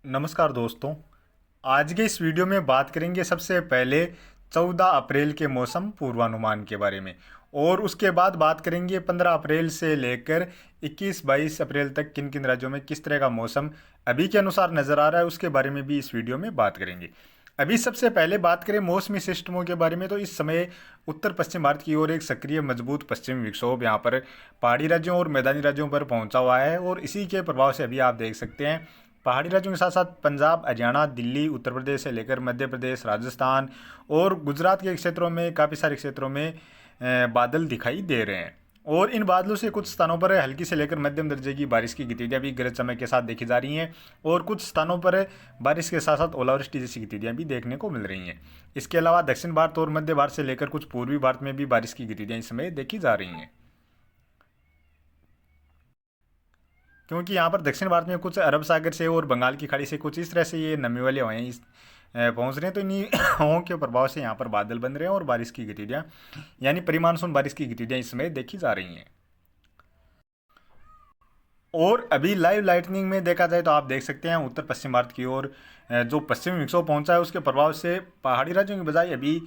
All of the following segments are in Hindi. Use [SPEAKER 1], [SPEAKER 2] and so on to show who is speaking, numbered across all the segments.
[SPEAKER 1] नमस्कार दोस्तों। आज के इस वीडियो में बात करेंगे सबसे पहले 14 अप्रैल के मौसम पूर्वानुमान के बारे में, और उसके बाद बात करेंगे 15 अप्रैल से लेकर 21-22 अप्रैल तक किन किन राज्यों में किस तरह का मौसम अभी के अनुसार नज़र आ रहा है, उसके बारे में भी इस वीडियो में बात करेंगे। अभी सबसे पहले बात करें मौसमी सिस्टमों के बारे में, तो इस समय उत्तर पश्चिम भारत की ओर एक सक्रिय मजबूत पश्चिमी विक्षोभ यहाँ पर पहाड़ी राज्यों और मैदानी राज्यों पर पहुंचा हुआ है, और इसी के प्रभाव से अभी आप देख सकते हैं पहाड़ी राज्यों के साथ साथ पंजाब, हरियाणा, दिल्ली, उत्तर प्रदेश से लेकर मध्य प्रदेश, राजस्थान और गुजरात के क्षेत्रों में, काफ़ी सारे क्षेत्रों में बादल दिखाई दे रहे हैं। और इन बादलों से कुछ स्थानों पर हल्की से लेकर मध्यम दर्जे की बारिश की गतिविधियां भी गरज चमक के साथ देखी जा रही हैं, और कुछ स्थानों पर बारिश के साथ साथ ओलावृष्टि जैसी गतिविधियां भी देखने को मिल रही हैं। इसके अलावा दक्षिण भारत और मध्य भारत से लेकर कुछ पूर्वी भारत में भी बारिश की गतिविधियां इस समय देखी जा रही हैं, क्योंकि यहाँ पर दक्षिण भारत में कुछ अरब सागर से और बंगाल की खाड़ी से कुछ इस तरह से ये नमी वाले हवाएं पहुंच रहे हैं, तो इन्हीं हवाओं के प्रभाव से यहाँ पर बादल बन रहे हैं और बारिश की गतिविधियाँ यानी प्री मानसून बारिश की गतिविधियाँ इस समय देखी जा रही हैं। और अभी लाइव लाइटनिंग में देखा जाए तो आप देख सकते हैं उत्तर पश्चिम भारत की ओर जो पश्चिमी विक्षोभ पहुंचा है, उसके प्रभाव से पहाड़ी राज्यों की बजाय अभी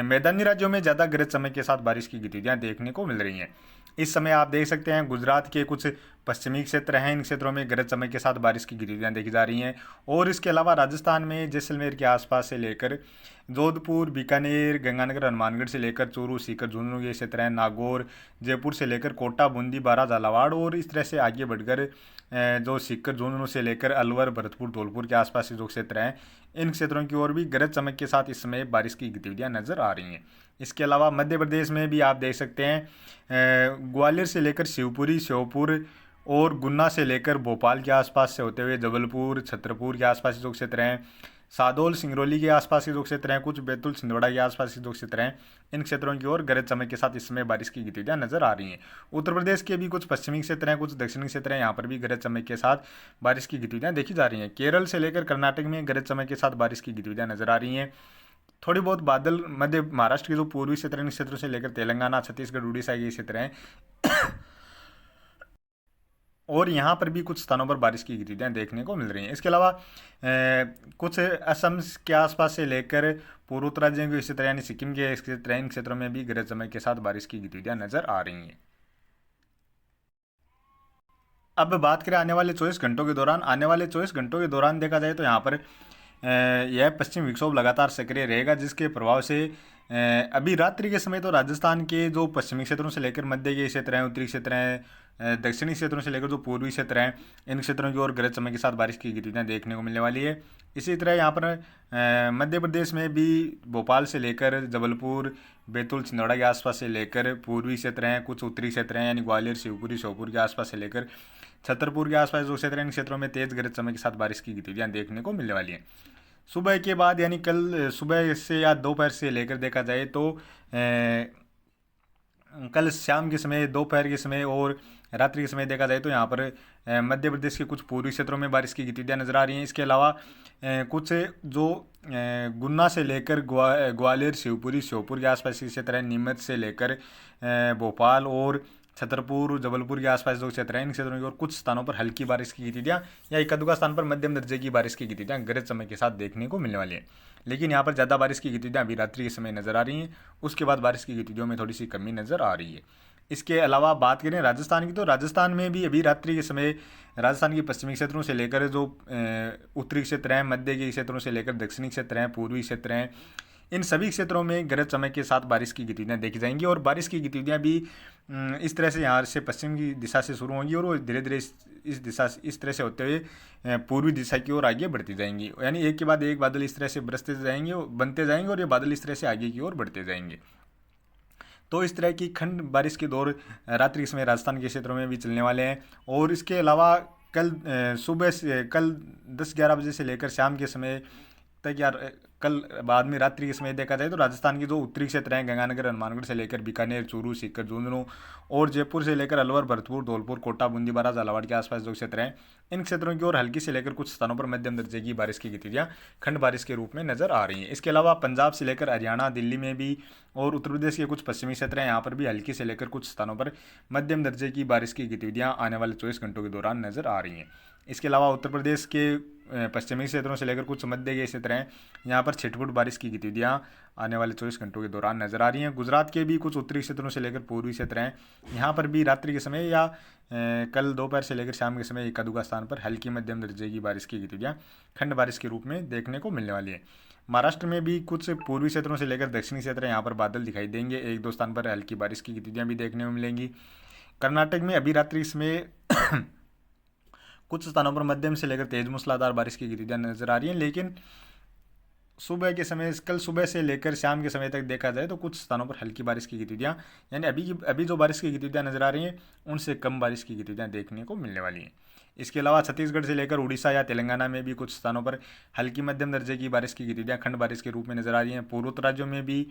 [SPEAKER 1] मैदानी राज्यों में ज़्यादा गरज चमक के साथ बारिश की गतिविधियां देखने को मिल रही हैं। इस समय आप देख सकते हैं गुजरात के कुछ पश्चिमी क्षेत्र हैं, इन क्षेत्रों में गरज चमक के साथ बारिश की गतिविधियां देखी जा रही हैं। और इसके अलावा राजस्थान में जैसलमेर के आसपास से लेकर जोधपुर, बीकानेर, गंगानगर, हनुमानगढ़ से लेकर चूरू, सीकर, झुंझुनू ये क्षेत्र हैं, नागौर, जयपुर से लेकर कोटा, बूंदी, बारा, झालावाड़ और इस तरह से आगे बढ़कर जो सीकर, झुंझुनू से लेकर अलवर, भरतपुर, धौलपुर के आसपास के जो क्षेत्र हैं, इन क्षेत्रों की ओर भी गरज चमक के साथ इस समय बारिश की गतिविधियां नजर आ रही हैं। इसके अलावा मध्य प्रदेश में भी आप देख सकते हैं ग्वालियर से लेकर शिवपुरी, श्योपुर और गुन्ना से लेकर भोपाल के आसपास से होते हुए जबलपुर, छतरपुर के आसपास जो क्षेत्र हैं, सादोल, सिंगरौली के आसपास के जो क्षेत्र हैं, कुछ बैतूल, छिंदवाड़ा के आसपास के जो क्षेत्र हैं, इन क्षेत्रों की ओर गरज चमक के साथ इस समय बारिश की गतिविधियां नजर आ रही हैं। उत्तर प्रदेश के भी कुछ पश्चिमी क्षेत्र हैं, कुछ दक्षिणी क्षेत्र हैं, यहाँ पर भी गरज चमक के साथ बारिश की गतिविधियां देखी जा रही हैं। केरल से लेकर कर्नाटक में गरज चमक के साथ बारिश की गतिविधियां नजर आ रही हैं। थोड़ी बहुत बादल मध्य महाराष्ट्र के जो पूर्वी क्षेत्र हैं, इन क्षेत्रों से लेकर तेलंगाना, छत्तीसगढ़, उड़ीसा ये क्षेत्र हैं, और यहाँ पर भी कुछ स्थानों पर बारिश की गतिविधियाँ देखने को मिल रही हैं। इसके अलावा कुछ असम के आसपास से लेकर पूर्वोत्तराज्यों के क्षेत्र यानी सिक्किम के क्षेत्र, इन क्षेत्रों में भी गरज चमक के साथ बारिश की गतिविधियाँ नजर आ रही हैं। अब बात करें आने वाले 24 घंटों के दौरान, आने वाले 24 घंटों के दौरान देखा जाए तो यहाँ पर यह पश्चिम विक्षोभ लगातार सक्रिय रहेगा, जिसके प्रभाव से अभी रात्रि के समय तो राजस्थान के जो पश्चिमी क्षेत्रों से लेकर मध्य के क्षेत्र हैं, उत्तरी क्षेत्र हैं, दक्षिणी क्षेत्रों से लेकर जो पूर्वी क्षेत्र हैं, इन क्षेत्रों की ओर गरज चमक के साथ बारिश की गतिविधियां देखने को मिलने वाली है। इसी तरह यहाँ पर मध्य प्रदेश में भी भोपाल से लेकर जबलपुर, बैतूल, छिंदवाड़ा के आसपास से लेकर पूर्वी क्षेत्र हैं, कुछ उत्तरी क्षेत्र हैं यानी ग्वालियर, शिवपुरी, श्योपुर के आसपास से लेकर छतरपुर के आसपास जो क्षेत्र हैं, इन क्षेत्रों में तेज गरज चमक के साथ बारिश की गतिविधियां देखने को मिलने वाली हैं। सुबह के बाद यानी कल सुबह से या दोपहर से लेकर देखा जाए तो कल शाम के समय, दोपहर के समय और रात्रि के समय देखा जाए तो यहाँ पर मध्य प्रदेश के कुछ पूर्वी क्षेत्रों में बारिश की गतिविधियाँ नजर आ रही हैं। इसके अलावा कुछ जो गुन्ना से लेकर ग्वालियर, शिवपुरी, श्योपुर के आसपास के क्षेत्र हैं, नीमच से लेकर भोपाल और छतरपुर, जबलपुर के आसपास जो क्षेत्र हैं, इन क्षेत्रों की ओर कुछ स्थानों पर हल्की बारिश की गतिविधियाँ या एक अधूरा स्थान पर मध्यम दर्जे की बारिश की गतिविधियाँ गरज चमक के साथ देखने को मिलने वाली है। लेकिन यहाँ पर ज़्यादा बारिश की गतिविधियाँ अभी रात्रि के समय नजर आ रही हैं, उसके बाद बारिश की गतिविधियों में थोड़ी सी कमी नजर आ रही है। इसके अलावा बात करें राजस्थान की, तो राजस्थान में भी अभी रात्रि के समय राजस्थान के पश्चिमी क्षेत्रों से लेकर जो उत्तरी क्षेत्र हैं, मध्य के क्षेत्रों से लेकर दक्षिणी क्षेत्र हैं, पूर्वी क्षेत्र हैं, इन सभी क्षेत्रों में गरज चमक के साथ बारिश की गतिविधियाँ देखी जाएंगी। और बारिश की गतिविधियाँ भी इस तरह से यहाँ से पश्चिम की दिशा से शुरू होंगी और वो धीरे धीरे इस दिशा इस तरह से होते हुए पूर्वी दिशा की ओर आगे बढ़ती जाएंगी, यानी एक के बाद एक बादल इस तरह से बरसते जाएंगे, बनते जाएंगे और ये बादल इस तरह से आगे की ओर बढ़ते जाएंगे। तो इस तरह की खंड बारिश के दौर रात्रि के समय राजस्थान के क्षेत्रों में भी चलने वाले हैं। और इसके अलावा कल सुबह से कल 10-11 बजे से लेकर शाम के समय तक यार कल बाद में रात्रि के समय देखा जाए तो राजस्थान के जो उत्तरी क्षेत्र हैं, गंगानगर, हनुमानगढ़ से लेकर बीकानेर, चूरू, सीकर, झुंझुनू और जयपुर से लेकर अलवर, भरतपुर, धौलपुर, कोटा, बूंदी, बारा, झालावाड़ के आसपास जो क्षेत्र हैं, इन क्षेत्रों की ओर हल्की से लेकर कुछ स्थानों पर मध्यम दर्जे की बारिश की गतिविधियां खंड बारिश के रूप में नजर आ रही हैं। इसके अलावा पंजाब से लेकर हरियाणा, दिल्ली में भी और उत्तर प्रदेश के कुछ पश्चिमी क्षेत्र हैं, यहाँ पर भी हल्की से लेकर कुछ स्थानों पर मध्यम दर्जे की बारिश की गतिविधियां आने वाले 24 घंटों के दौरान नजर आ रही हैं। इसके अलावा उत्तर प्रदेश के पश्चिमी क्षेत्रों से लेकर कुछ मध्य के क्षेत्र हैं, यहाँ पर छिटपुट बारिश की गतिविधियाँ आने वाले 24 घंटों के दौरान नजर आ रही हैं। गुजरात के भी कुछ उत्तरी क्षेत्रों से लेकर पूर्वी क्षेत्र हैं, यहाँ पर भी रात्रि के समय या कल दोपहर से लेकर शाम के समय एक आध स्थान पर हल्की मध्यम दर्जे की बारिश की गतिविधियाँ खंड बारिश के रूप में देखने को मिलने वाली है। महाराष्ट्र में भी कुछ पूर्वी क्षेत्रों से लेकर दक्षिणी क्षेत्र यहाँ पर बादल दिखाई देंगे, एक दो स्थान पर हल्की बारिश की गतिविधियाँ भी देखने को मिलेंगी। कर्नाटक में अभी रात्रि में कुछ स्थानों पर मध्यम से लेकर तेज मूसलाधार बारिश की गतिविधियाँ नजर आ रही हैं, लेकिन सुबह के समय, कल सुबह से लेकर शाम के समय तक देखा जाए तो कुछ स्थानों पर हल्की बारिश की गतिविधियाँ, यानी अभी जो बारिश की गतिविधियाँ नजर आ रही हैं उनसे कम बारिश की गतिविधियाँ देखने को मिलने वाली हैं। इसके अलावा छत्तीसगढ़ से लेकर उड़ीसा या तेलंगाना में भी कुछ स्थानों पर हल्की मध्यम दर्जे की बारिश की गतिविधियाँ खंड बारिश के रूप में नजर आ रही हैं। पूर्वोत्तर राज्यों में भी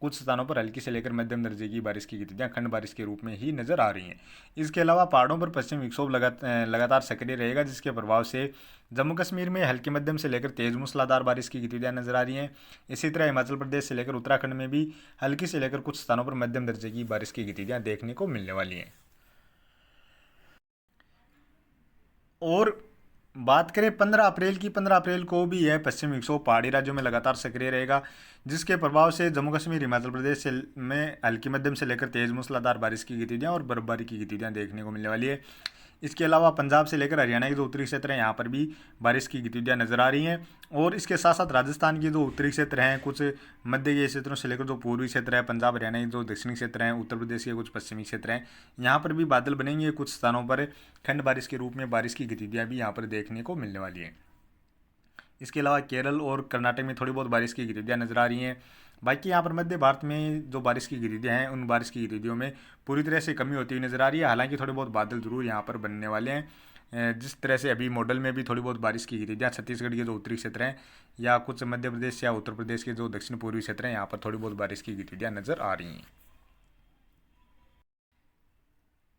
[SPEAKER 1] कुछ स्थानों पर हल्की से लेकर मध्यम दर्जे की बारिश की गतिविधियाँ खंड बारिश के रूप में ही नजर आ रही हैं। इसके अलावा पहाड़ों पर पश्चिमी विक्षोभ लगातार सक्रिय रहेगा, जिसके प्रभाव से जम्मू कश्मीर में हल्की मध्यम से लेकर तेज मूसलाधार बारिश की गतिविधियाँ नजर आ रही हैं। इसी तरह हिमाचल प्रदेश से लेकर उत्तराखंड में भी हल्की से लेकर कुछ स्थानों पर मध्यम दर्जे की बारिश की गतिविधियाँ देखने को मिलने वाली हैं। और बात करें 15 अप्रैल की, 15 अप्रैल को भी यह पश्चिमी विक्षोभ पहाड़ी राज्यों में लगातार सक्रिय रहेगा, जिसके प्रभाव से जम्मू कश्मीर हिमाचल प्रदेश में हल्की मध्यम से लेकर तेज मूसलाधार बारिश की गतिविधियाँ और बर्फबारी की गतिविधियाँ देखने को मिलने वाली है। इसके अलावा पंजाब से लेकर हरियाणा के जो उत्तरी क्षेत्र हैं यहाँ पर भी बारिश की गतिविधियाँ नजर आ रही हैं, और इसके साथ साथ राजस्थान के जो उत्तरी क्षेत्र हैं, कुछ मध्य के क्षेत्रों से लेकर जो पूर्वी क्षेत्र है, पंजाब हरियाणा के जो दक्षिणी क्षेत्र हैं, उत्तर प्रदेश के कुछ पश्चिमी क्षेत्र हैं, यहाँ पर भी बादल बनेंगे। कुछ स्थानों पर खंड बारिश के रूप में बारिश की गतिविधियाँ भी यहाँ पर देखने को मिलने वाली है। इसके अलावा केरल और कर्नाटक में थोड़ी बहुत बारिश की गतिविधियाँ नजर आ रही हैं। बाकी यहाँ पर मध्य भारत में जो बारिश की गतिविधियाँ हैं, उन बारिश की गतिविधियों में पूरी तरह से कमी होती हुई नजर आ रही है। हालांकि थोड़े बहुत बादल जरूर यहाँ पर बनने वाले हैं। जिस तरह से अभी मॉडल में भी थोड़ी बहुत बारिश की गतिविधियाँ छत्तीसगढ़ के जो उत्तरी क्षेत्र हैं या कुछ मध्य प्रदेश या उत्तर प्रदेश के जो दक्षिण पूर्वी क्षेत्र हैं, यहाँ पर थोड़ी बहुत बारिश की गतिविधियाँ नजर आ रही हैं।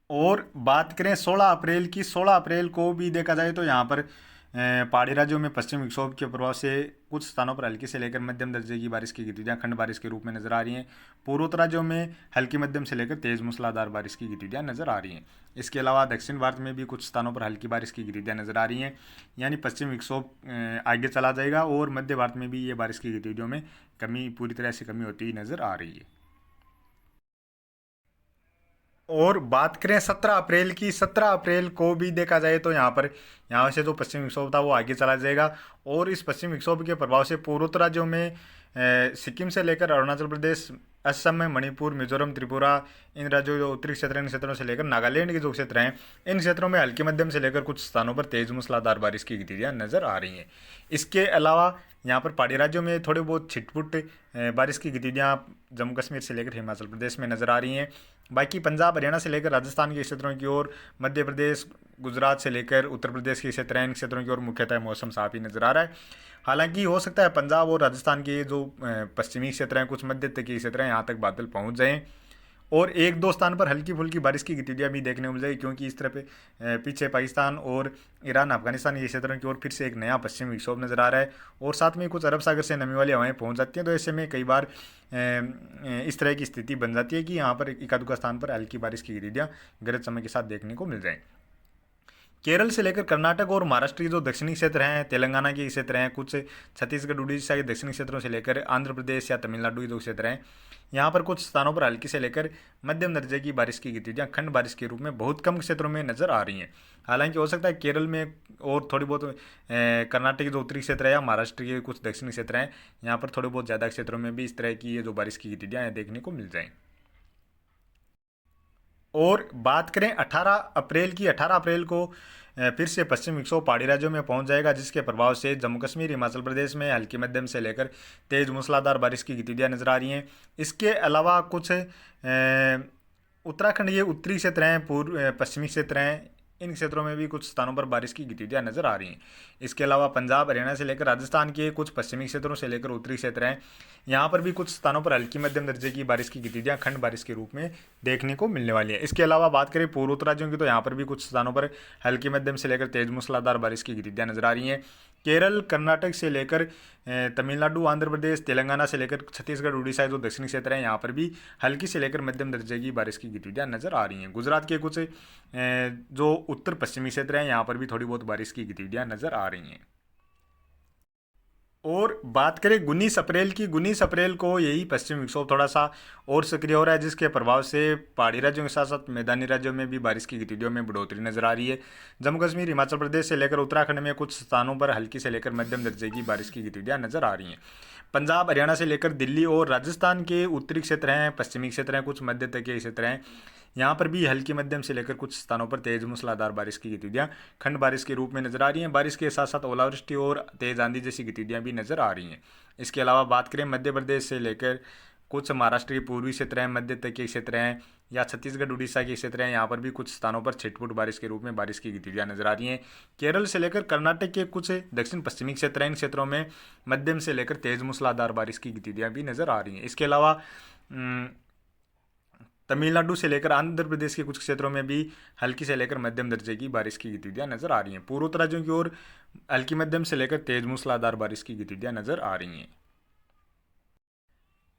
[SPEAKER 1] और बात करें 16 अप्रैल की, 16 अप्रैल को भी देखा जाए तो यहाँ पर पहाड़ी राज्यों में पश्चिम विक्षोभ के प्रभाव से कुछ स्थानों पर हल्की से लेकर मध्यम दर्जे की बारिश की गतिविधियाँ खंड बारिश के रूप में नजर आ रही हैं। पूर्वोत्तर राज्यों में हल्की मध्यम से लेकर तेज मूसलाधार बारिश की गतिविधियाँ नजर आ रही हैं। इसके अलावा दक्षिण भारत में भी कुछ स्थानों पर हल्की बारिश की गतिविधियाँ नजर आ रही हैं, यानी पश्चिम विक्षोभ आगे चला जाएगा और मध्य भारत में भी ये बारिश की गतिविधियों में कमी, पूरी तरह से कमी होती हुई नजर आ रही है। और बात करें 17 अप्रैल की, 17 अप्रैल को भी देखा जाए तो यहाँ से जो पश्चिमी विक्षोभ था वो आगे चला जाएगा, और इस पश्चिमी विक्षोभ के प्रभाव से पूर्वोत्तर राज्यों में सिक्किम से लेकर अरुणाचल प्रदेश, असम में मणिपुर, मिजोरम, त्रिपुरा, इन राज्यों जो उत्तरी क्षेत्र, इन क्षेत्रों से लेकर नागालैंड के जो क्षेत्र हैं, इन क्षेत्रों में हल्की मध्यम से लेकर कुछ स्थानों पर तेज मूसलाधार बारिश की गतिविधियाँ नजर आ रही हैं। इसके अलावा यहाँ पर पहाड़ी राज्यों में थोड़े बहुत छिटपुट बारिश की गतिविधियाँ जम्मू कश्मीर से लेकर हिमाचल प्रदेश में नजर आ रही हैं। बाकी पंजाब हरियाणा से लेकर राजस्थान के क्षेत्रों की ओर, मध्य प्रदेश, गुजरात से लेकर उत्तर प्रदेश के क्षेत्र हैं, इन क्षेत्रों की ओर मुख्यतः मौसम साफ ही नजर आ रहा है। हालांकि हो सकता है पंजाब और राजस्थान के जो पश्चिमी क्षेत्र हैं, कुछ मध्य तक के क्षेत्र हैं, यहाँ तक बादल पहुँच जाएँ और एक दो स्थान पर हल्की फुल्की बारिश की गतिविधियाँ भी देखने को मिल जाएगी, क्योंकि इस तरह पे पीछे पाकिस्तान और ईरान, अफगानिस्तान के क्षेत्रों की ओर फिर से एक नया पश्चिमी विक्षोभ नज़र आ रहा है, और साथ में कुछ अरब सागर से नमी वाली हवाएं पहुंच जाती हैं। तो ऐसे में कई बार इस तरह की स्थिति बन जाती है कि यहाँ पर एक आध स्थान पर हल्की बारिश की गतिविधियाँ गरज चमक के साथ देखने को मिल जाएँ। केरल से लेकर कर्नाटक और महाराष्ट्र के जो दक्षिणी क्षेत्र हैं, तेलंगाना के क्षेत्र हैं, कुछ छत्तीसगढ़ उड़ीसा के दक्षिणी क्षेत्रों से लेकर आंध्र प्रदेश या तमिलनाडु के जो क्षेत्र हैं, यहाँ पर कुछ स्थानों पर हल्की से लेकर मध्यम दर्जे की बारिश की गतिविधियाँ खंड बारिश के रूप में बहुत कम क्षेत्रों में नजर आ रही हैं। हालांकि हो सकता है केरल में और थोड़ी बहुत कर्नाटक के जो उत्तरी क्षेत्र है या महाराष्ट्र के कुछ दक्षिणी क्षेत्र हैं, यहाँ पर थोड़े बहुत ज़्यादा क्षेत्रों में भी इस तरह की ये जो बारिश की गतिविधियाँ देखने को मिल जाएँ। और बात करें 18 अप्रैल की, 18 अप्रैल को फिर से पश्चिम विक्षोभ पहाड़ी राज्यों में पहुंच जाएगा, जिसके प्रभाव से जम्मू कश्मीर, हिमाचल प्रदेश में हल्की मध्यम से लेकर तेज मूसलाधार बारिश की गतिविधियाँ नजर आ रही हैं। इसके अलावा कुछ उत्तराखंड के उत्तरी क्षेत्र हैं, पूर्व पश्चिमी क्षेत्र हैं, इन क्षेत्रों में भी कुछ स्थानों पर बारिश की गतिविधियाँ नजर आ रही हैं। इसके अलावा पंजाब हरियाणा से लेकर राजस्थान के कुछ पश्चिमी क्षेत्रों से लेकर उत्तरी क्षेत्र हैं, यहाँ पर भी कुछ स्थानों पर हल्की मध्यम दर्जे की बारिश की गतिविधियाँ खंड बारिश के रूप में देखने को मिलने वाली है। इसके अलावा बात करें पूर्वोत्तर राज्यों की, तो यहाँ पर भी कुछ स्थानों पर हल्की मध्यम से लेकर तेज मूसलाधार बारिश की गतिविधियाँ नजर आ रही हैं। केरल, कर्नाटक से लेकर तमिलनाडु, आंध्र प्रदेश, तेलंगाना से लेकर छत्तीसगढ़, उड़ीसा जो दक्षिणी क्षेत्र हैं, यहाँ पर भी हल्की से लेकर मध्यम दर्जे की बारिश की गतिविधियाँ नजर आ रही हैं। गुजरात के कुछ जो उत्तर पश्चिमी क्षेत्र हैं, यहाँ पर भी थोड़ी बहुत बारिश की गतिविधियाँ नजर आ रही हैं। और बात करें 19 अप्रैल की, 19 अप्रैल को यही पश्चिमी विक्षोभ थोड़ा सा और सक्रिय हो रहा है, जिसके प्रभाव से पहाड़ी राज्यों के साथ साथ मैदानी राज्यों में भी बारिश की गतिविधियों में बढ़ोतरी नजर आ रही है। जम्मू कश्मीर, हिमाचल प्रदेश से लेकर उत्तराखंड में कुछ स्थानों पर हल्की से लेकर मध्यम दर्जे की बारिश की गतिविधियां नजर आ रही हैं। पंजाब, हरियाणा से लेकर दिल्ली और राजस्थान के उत्तरी क्षेत्र हैं, पश्चिमी क्षेत्र हैं, कुछ मध्य तक के क्षेत्र हैं, यहाँ पर भी हल्की मध्यम से लेकर कुछ स्थानों पर तेज मूसलाधार बारिश की गतिविधियां खंड बारिश के रूप में नजर आ रही हैं। बारिश के साथ साथ ओलावृष्टि और तेज आंधी जैसी गतिविधियां भी नजर आ रही हैं। इसके अलावा बात करें मध्य प्रदेश से लेकर कुछ महाराष्ट्र के पूर्वी क्षेत्र हैं, मध्य तक के क्षेत्र हैं, या छत्तीसगढ़ उड़ीसा के क्षेत्र हैं, यहाँ पर भी कुछ स्थानों पर छिटपुट बारिश के रूप में बारिश की गतिविधियां नजर आ रही हैं। केरल से लेकर कर्नाटक के कुछ दक्षिण पश्चिमी क्षेत्र हैं, इन क्षेत्रों में मध्यम से लेकर तेज मूसलाधार बारिश की गतिविधियां भी नजर आ रही हैं। इसके अलावा तमिलनाडु से लेकर आंध्र प्रदेश के कुछ क्षेत्रों में भी हल्की से लेकर मध्यम दर्जे की बारिश की गतिविधियां नजर आ रही हैं। पूर्वोत्तर राज्यों की ओर हल्की मध्यम से लेकर तेज मूसलाधार बारिश की गतिविधियां नजर आ रही हैं।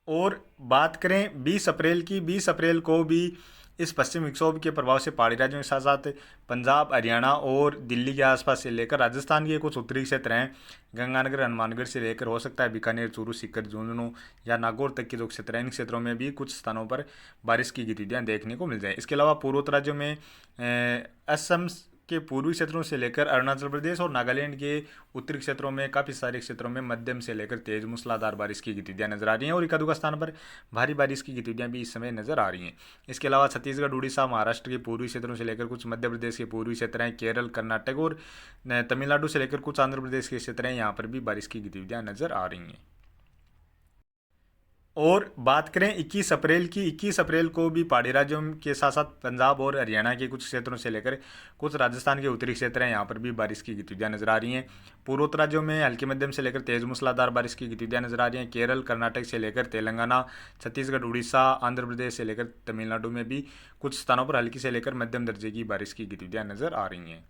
[SPEAKER 1] और बात करें 20 अप्रैल की, 20 अप्रैल को भी इस पश्चिम विक्षोभ के प्रभाव से पहाड़ी राज्यों के साथ साथ पंजाब, हरियाणा और दिल्ली के आसपास से लेकर राजस्थान के कुछ उत्तरी क्षेत्र हैं, गंगानगर, हनुमानगढ़ से लेकर हो सकता है बीकानेर, चूरू, सीकर, झुंझुनू या नागौर तक के जो क्षेत्र हैं, इन क्षेत्रों में भी कुछ स्थानों पर बारिश की गतिविधियां देखने को मिल जाए। इसके अलावा पूर्वोत्तर राज्यों में असम के पूर्वी क्षेत्रों से लेकर अरुणाचल प्रदेश और नागालैंड के उत्तरी क्षेत्रों में काफ़ी सारे क्षेत्रों में मध्यम से लेकर तेज मूसलाधार बारिश की गतिविधियां नजर आ रही हैं और एक-आध स्थान पर भारी बारिश की गतिविधियां भी इस समय नजर आ रही हैं। इसके अलावा छत्तीसगढ़, उड़ीसा, महाराष्ट्र के पूर्वी क्षेत्रों से लेकर कुछ मध्य प्रदेश के पूर्वी क्षेत्र हैं, केरल, कर्नाटक और तमिलनाडु से लेकर कुछ आंध्र प्रदेश के क्षेत्र हैं, यहाँ पर भी बारिश की गतिविधियां नजर आ रही हैं। और बात करें 21 अप्रैल की, 21 अप्रैल को भी पहाड़ी राज्यों के साथ साथ पंजाब और हरियाणा के कुछ क्षेत्रों से लेकर कुछ राजस्थान के उत्तरी क्षेत्र हैं, यहाँ पर भी बारिश की गतिविधियां नजर आ रही हैं। पूर्वोत्तर राज्यों में हल्की मध्यम से लेकर तेज मूसलाधार बारिश की गतिविधियां नजर आ रही हैं। केरल, कर्नाटक से लेकर तेलंगाना, छत्तीसगढ़, उड़ीसा, आंध्र प्रदेश से लेकर तमिलनाडु में भी कुछ स्थानों पर हल्की से लेकर मध्यम दर्जे की बारिश की गतिविधियां नजर आ रही हैं।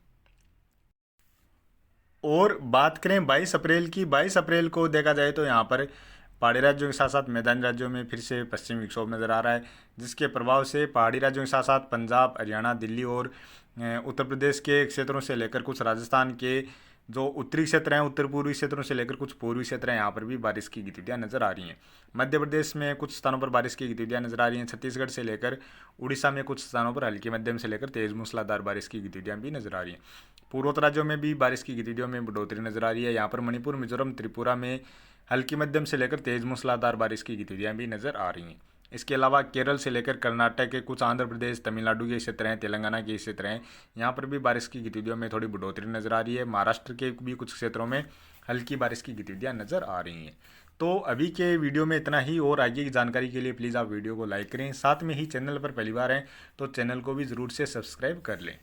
[SPEAKER 1] और बात करें 22 अप्रैल की, 22 अप्रैल को देखा जाए तो यहाँ पर पहाड़ी राज्यों के साथ साथ मैदानी राज्यों में फिर से पश्चिमी विक्षोभ नज़र आ रहा है, जिसके प्रभाव से पहाड़ी राज्यों के साथ साथ पंजाब, हरियाणा, दिल्ली और उत्तर प्रदेश के क्षेत्रों से लेकर कुछ राजस्थान के जो उत्तरी क्षेत्र हैं, उत्तर पूर्वी क्षेत्रों से लेकर कुछ पूर्वी क्षेत्र हैं, यहाँ पर भी बारिश की गतिविधियां नजर आ रही हैं। मध्य प्रदेश में कुछ स्थानों पर बारिश की गतिविधियां नजर आ रही हैं। छत्तीसगढ़ से लेकर उड़ीसा में कुछ स्थानों पर हल्की मध्यम से लेकर तेज मूसलाधार बारिश की गतिविधियां भी नजर आ रही हैं। पूर्वोत्तर राज्यों में भी बारिश की गतिविधियों में बढ़ोतरी नजर आ रही है। यहाँ पर मणिपुर, मिजोरम, त्रिपुरा में हल्की मध्यम से लेकर तेज मूसलाधार बारिश की गतिविधियां भी नजर आ रही हैं। इसके अलावा केरल से लेकर कर्नाटक के कुछ, आंध्र प्रदेश, तमिलनाडु के क्षेत्र हैं, तेलंगाना के क्षेत्र हैं, यहाँ पर भी बारिश की गतिविधियों में थोड़ी बढ़ोतरी नजर आ रही है। महाराष्ट्र के भी कुछ क्षेत्रों में हल्की बारिश की गतिविधियां नजर आ रही हैं। तो अभी के वीडियो में इतना ही, और आगे की जानकारी के लिए प्लीज़ आप वीडियो को लाइक करें, साथ में ही चैनल पर पहली बार हैं तो चैनल को भी ज़रूर से सब्सक्राइब कर लें।